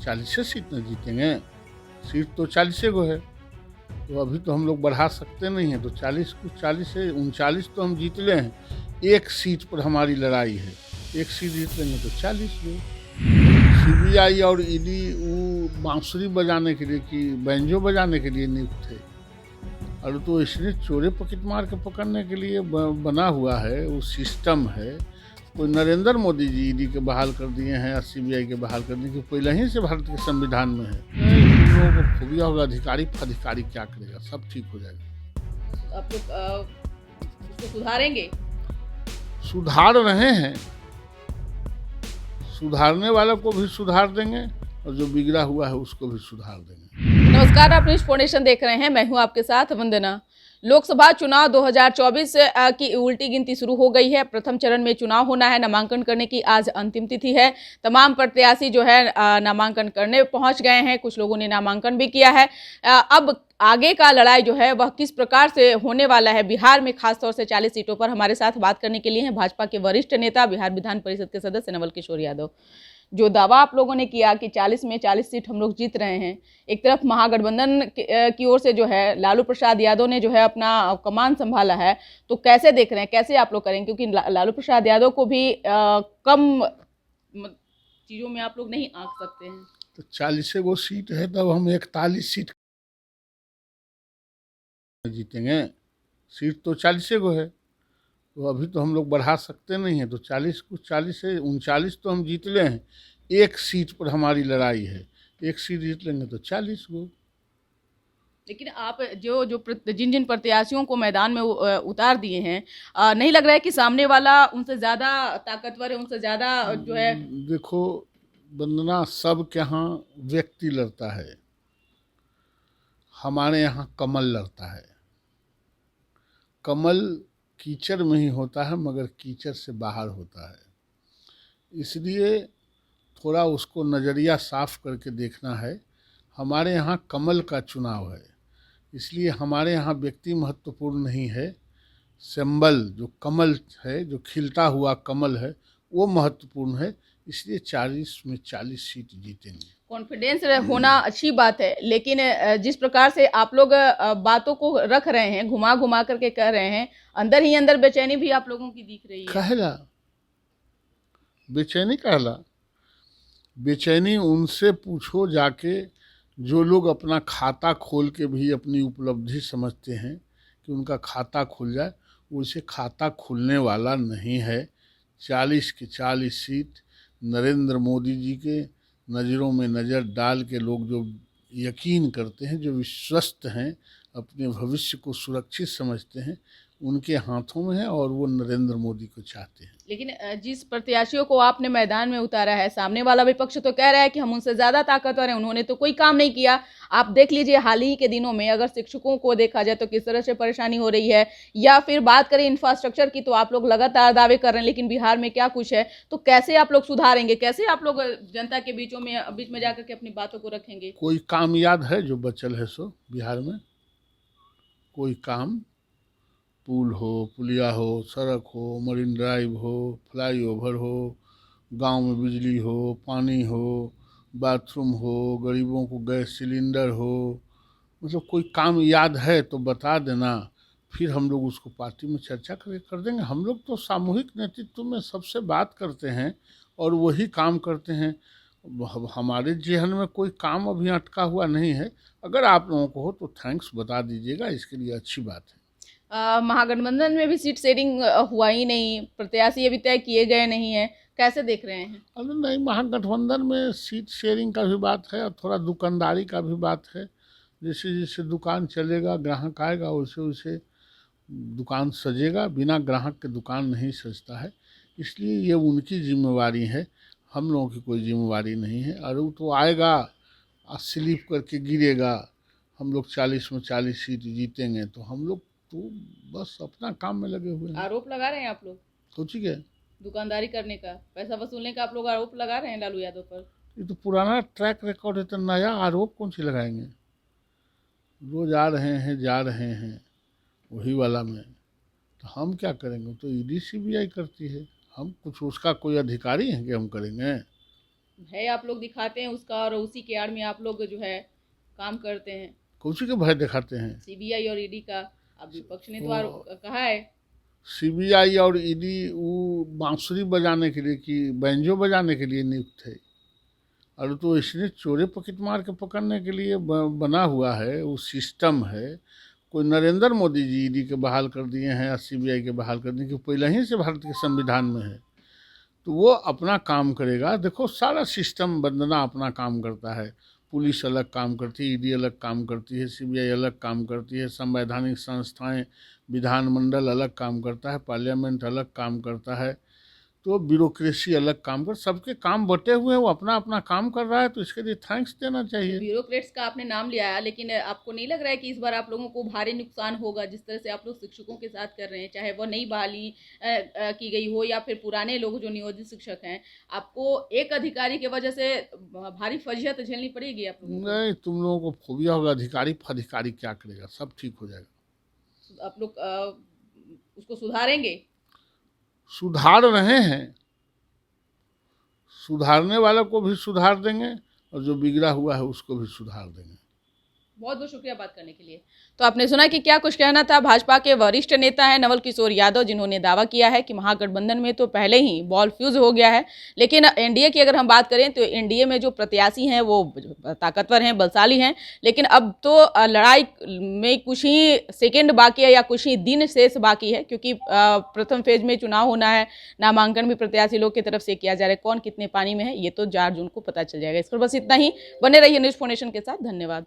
40 seat न जीतेंगे। Seat तो 40 गो है, तो अभी तो हम लोग बढ़ा सकते नहीं हैं। तो 40 को 40 से 39 तो हम जीत ले हैं। एक सीट पर हमारी लड़ाई है, एक सीट जीत लेंगे तो 40 गो। सीबीआई और ईडी वो बांसुरी बजाने के लिए कि बैंजो बजाने के लिए नियुक्त थे, और तो इसने चोरे पॉकेट मार के पकड़ने के लिए बना हुआ है, वो सिस्टम है। कोई नरेंद्र मोदी जी ईडी के बहाल कर दिए हैं, सीबीआई के बहाल करने की पहले ही से भारत के संविधान में है। इन लोगों को फोबिया होगा, अधिकारी फधिकारी क्या करेगा, सब ठीक हो जाएगा। आप लोग उसको सुधारेंगे? सुधार रहे हैं, सुधारने वालों को भी सुधार देंगे और जो बिगड़ा हुआ है उसको भी सुधार देंगे। नमस्कार, आप न्यूज फाउंडेशन देख रहे हैं, मैं हूं आपके साथ वंदना। लोकसभा चुनाव 2024 की उल्टी गिनती शुरू हो गई है। प्रथम चरण में चुनाव होना है। नामांकन करने की आज अंतिम तिथि है। तमाम प्रत्याशी जो है नामांकन करने पहुंच गए हैं। कुछ लोगों ने नामांकन भी किया है। अब आगे का लड़ाई जो है वह किस प्रकार से होने वाला है बिहार में, खासतौर से 40 सीटों पर हमारे साथ बात करने के लिए हैं भाजपा के वरिष्ठ नेता, बिहार विधान परिषद के सदस्य नवल किशोर यादव। जो दावा आप लोगों ने किया कि 40 में 40 सीट हम लोग जीत रहे हैं, एक तरफ महागठबंधन की ओर से जो है लालू प्रसाद यादव ने जो है अपना कमान संभाला है, तो कैसे देख रहे हैं, कैसे आप लोग करेंगे? क्योंकि लालू प्रसाद यादव को भी कम चीजों में आप लोग नहीं आंक सकते हैं। तो 40 गो सीट है, तब हम 41 सीट जीतेंगे। सीट तो 40 गो है, तो अभी तो हम लोग बढ़ा सकते नहीं हैं। तो 40 को 40 से 39 तो हम जीत ले हैं। एक सीट पर हमारी लड़ाई है, एक सीट जीत लेंगे तो 40 गो। लेकिन आप जो जो जिन जिन प्रत्याशियों को मैदान में उतार दिए हैं, नहीं लग रहा है कि सामने वाला उनसे ज्यादा ताकतवर है, उनसे ज्यादा जो है? देखो वंदना, सब के यहाँ व्यक्ति लड़ता है, हमारे यहाँ कमल लड़ता है। कमल कीचड़ में ही होता है, मगर कीचड़ से बाहर होता है। इसलिए थोड़ा उसको नज़रिया साफ करके देखना है। हमारे यहाँ कमल का चुनाव है, इसलिए हमारे यहाँ व्यक्ति महत्वपूर्ण नहीं है। सिंबल जो कमल है, जो खिलता हुआ कमल है, वो महत्वपूर्ण है। इसलिए 40 में 40 सीट जीतेंगे। कॉन्फिडेंस होना अच्छी बात है, लेकिन जिस प्रकार से आप लोग बातों को रख रहे हैं, घुमा घुमा करके कह रहे हैं, अंदर ही अंदर बेचैनी भी आप लोगों की दिख रही है। कहला बेचैनी, कहला बेचैनी उनसे पूछो जाके जो लोग अपना खाता खोल के भी अपनी उपलब्धि समझते हैं कि उनका खाता खुल जाए। वैसे खाता खुलने वाला नहीं है। 40 की 40 सीट नरेंद्र मोदी जी के नज़रों में नज़र डाल के लोग जो यकीन करते हैं, जो विश्वस्त हैं, अपने भविष्य को सुरक्षित समझते हैं, उनके हाथों में है और वो नरेंद्र मोदी को चाहते हैं। लेकिन जिस प्रत्याशियों को आपने मैदान में उतारा है, सामने वाला विपक्ष तो कह रहा है कि हम उनसे ज्यादा ताकतवर हैं, उन्होंने तो कोई काम नहीं किया। आप देख लीजिए हाल ही के दिनों में अगर शिक्षकों को देखा जाए तो किस तरह से परेशानी हो रही है, या फिर बात करें इंफ्रास्ट्रक्चर की तो आप लोग लगातार दावे कर रहे हैं, लेकिन बिहार में क्या कुछ है। तो कैसे आप लोग सुधारेंगे, कैसे आप लोग जनता के बीच में जाकर के अपनी बातों को रखेंगे? कोई काम याद है जो बचल है सो बिहार में? कोई काम, पुल हो, पुलिया हो, सड़क हो, मरीन ड्राइव हो, फ्लाईओवर हो, गांव में बिजली हो, पानी हो, बाथरूम हो, गरीबों को गैस सिलेंडर हो, मतलब कोई काम याद है तो बता देना, फिर हम लोग उसको पार्टी में चर्चा कर देंगे। हम लोग तो सामूहिक नेतृत्व में सबसे बात करते हैं और वही काम करते हैं। हमारे जेहन में कोई काम अभी अटका हुआ नहीं है। अगर आप लोगों को हो तो थैंक्स बता दीजिएगा, इसके लिए अच्छी बात है। महागठबंधन में भी सीट शेयरिंग हुआ ही नहीं, प्रत्याशी अभी तय किए गए नहीं है, कैसे देख रहे हैं? अरे नहीं, महागठबंधन में सीट शेयरिंग का भी बात है और थोड़ा दुकानदारी का भी बात है। जैसे जैसे दुकान चलेगा, ग्राहक आएगा, वैसे वैसे दुकान सजेगा। बिना ग्राहक के दुकान नहीं सजता है, इसलिए ये उनकी जिम्मेवारी है, हम लोगों की कोई जिम्मेवारी नहीं है। और वो तो आएगा और स्लिप करके गिरेगा। हम लोग 40 में 40 सीट जीतेंगे, तो हम लोग तो बस अपना काम में लगे हुए हैं। आरोप लगा रहे हैं आप लोग सोचिए, है दुकानदारी करने का, पैसा वसूलने का आप लोग आरोप लगा रहे हैं लालू यादव पर। ये तो पुराना ट्रैक रिकॉर्ड है, तो नया आरोप कौन सी लगाएंगे? रोज आ रहे हैं, जा रहे हैं वही वाला में, तो हम क्या करेंगे? तो ईडी सीबीआई करती है, हम कुछ उसका कोई अधिकारी हैं कि हम करेंगे? भय आप लोग दिखाते हैं उसका और उसी के आड़ में आप लोग जो है काम करते हैं। कुछ के भय दिखाते हैं। सीबीआई और ईडी का अब विपक्ष ने तो वो कहा है। सीबीआई और ईडी वो बांसुरी बजाने के लिए कि बैंजो बजाने के लिए नियुक्त है, और तो इसने चोरे पॉकेट मार के पकड़ने के लिए बना हुआ है, वो सिस्टम है। कोई नरेंद्र मोदी जी ईडी के बहाल कर दिए हैं या सीबीआई के बहाल कर दिए, कि पहले ही से भारत के संविधान में है, तो वो अपना काम करेगा। देखो सारा सिस्टम वंदना अपना काम करता है। पुलिस अलग काम करती है, ईडी अलग काम करती है, सीबीआई अलग काम करती है, संवैधानिक संस्थाएं, विधानमंडल अलग काम करता है, पार्लियामेंट अलग काम करता है, तो ब्यूरोक्रेसी अलग काम कर, सबके काम बटे हुए हैं, वो अपना अपना काम कर रहा है, तो इसके लिए थैंक्स देना चाहिए। ब्यूरोक्रेट्स का आपने नाम लिया है, लेकिन आपको नहीं लग रहा है कि इस बार आप लोगों को भारी नुकसान होगा जिस तरह से आप लोग शिक्षकों के साथ कर रहे हैं, चाहे वो नई बहाली की गई हो या फिर पुराने लोग जो नियोजित शिक्षक हैं, आपको एक अधिकारी की वजह से भारी फजीहत झेलनी पड़ेगी आप लोगों को। नहीं, तुम लोगों को फोबिया होगा, अधिकारी क्या करेगा, सब ठीक हो जाएगा। आप लोग उसको सुधारेंगे। सुधार रहे हैं, सुधारने वालों को भी सुधार देंगे, और जो बिगड़ा हुआ है उसको भी सुधार देंगे। बहुत बहुत शुक्रिया बात करने के लिए। तो आपने सुना कि क्या कुछ कहना था भाजपा के वरिष्ठ नेता हैं नवल किशोर यादव, जिन्होंने दावा किया है कि महागठबंधन में तो पहले ही बॉल फ्यूज हो गया है, लेकिन एनडीए की अगर हम बात करें तो एनडीए में जो प्रत्याशी हैं वो ताकतवर हैं, बलशाली हैं, लेकिन अब तो लड़ाई में कुछ ही सेकेंड बाकी है या कुछ ही दिन शेष बाकी है, क्योंकि प्रथम फेज में चुनाव होना है, नामांकन भी प्रत्याशी लोग की तरफ से किया जा रहा है। कौन कितने पानी में है ये तो 4 जून को पता चल जाएगा। इस पर बस इतना ही। बने रहिए न्यूज़ फाउंडेशन के साथ। धन्यवाद।